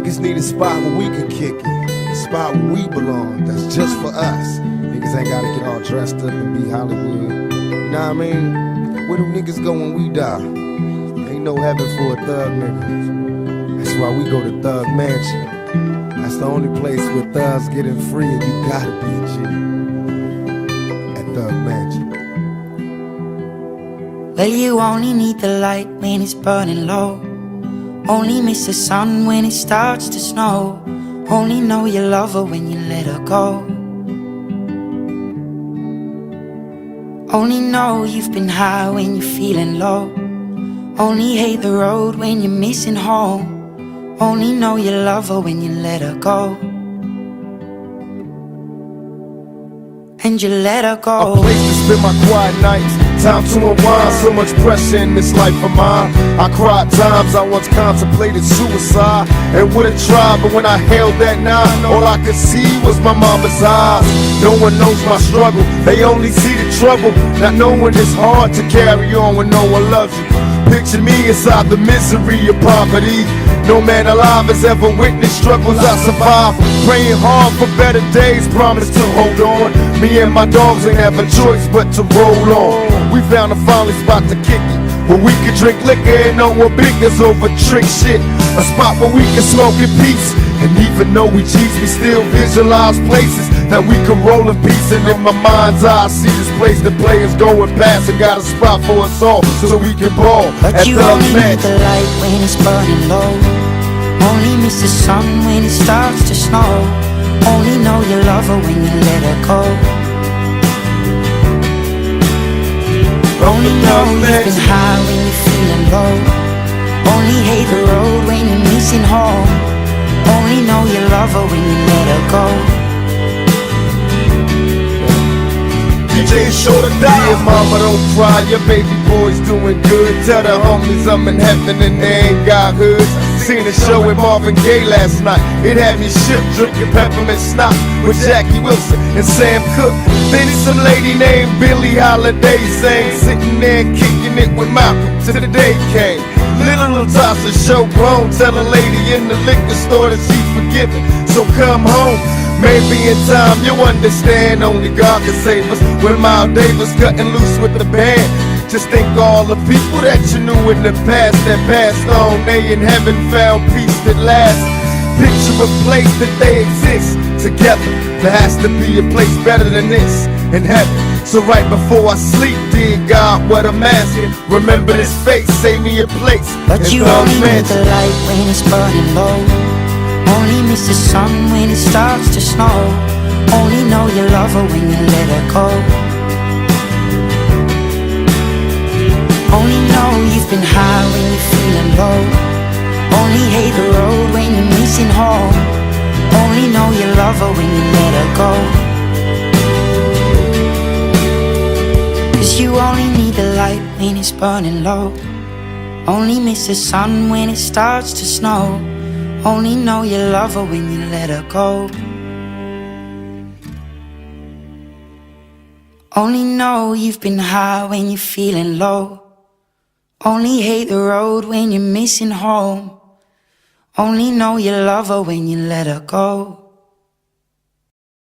Niggas need a spot where we can kick it, a spot where we belong, that's just for us. Niggas ain't gotta get all dressed up and be Hollywood. You know what I mean? Where do niggas go when we die? Ain't no heaven for a thug nigga. That's why we go to Thug Mansion. That's the only place where thugs getting free, and you gotta be a G. At Thug Mansion. Well, you only need the light when it's burning low. Only miss the sun when it starts to snow. Only know you love her when you let her go. Only know you've been high when you're feeling low. Only hate the road when you're missing home. Only know you love her when you let her go. And you let her go. A place to spend my quiet nights, time to unwind. So much pressure in this life of mine. I cried times I once contemplated suicide and would've tried, but when I held that knife, all I could see was my mama's eyes. No one knows my struggle, they only see the trouble. Not knowing it's hard to carry on when no one loves you. Picture me inside the misery of poverty. No man alive has ever witnessed struggles I survived. Praying hard for better days, promise to hold on. Me and my dogs ain't have a choice but to roll on. We found a finally spot to kick it, where we can drink liquor and no one biggers over trick shit. A spot where we can smoke in peace, and even though we cheats, we still visualize places that we can roll in peace. And in my mind's eye, I see this place that players going past, and got a spot for us all so we can ball. But you only need the light when it's burning low. Only miss the sun when it starts to snow. Only know you love her when you let her go. Only know you've been high when you're feeling low. Only hate the road when you're missing home. Only know you love her when you let her go. DJ show the dial. Mama, don't cry, your baby boy's doing good. Tell the homies I'm in heaven and they ain't got hoods. Seen a show with Marvin Gaye last night. It had me ship drinking peppermint snot with Jackie Wilson and Sam Cooke. Then some lady named Billie Holiday sang, sitting there kicking it with Malcolm till the day came. Little Tasha show grown, tell a lady in the liquor store that she's forgiven, so come home. Maybe in time you'll understand, only God can save us. When Miles Davis cutting loose with the band, just think all the people that you knew in the past that passed on. They in heaven found peace that lasts. Picture a place that they exist together. There has to be a place better than this in heaven. So right before I sleep, dear God, what I'm asking, remember this face, save me a place. But you only need the light when it's burning low. Only miss the sun when it starts to snow. Only know you love her when you let her go. Only know you've been high when you're feeling low. Only hate the road when you're missing home. Only know you love her when you let her go. Cause you only need the light when it's burning low. Only miss the sun when it starts to snow. Only know you love her when you let her go. Only know you've been high when you're feeling low. Only hate the road when you're missing home. Only know you love her when you let her go.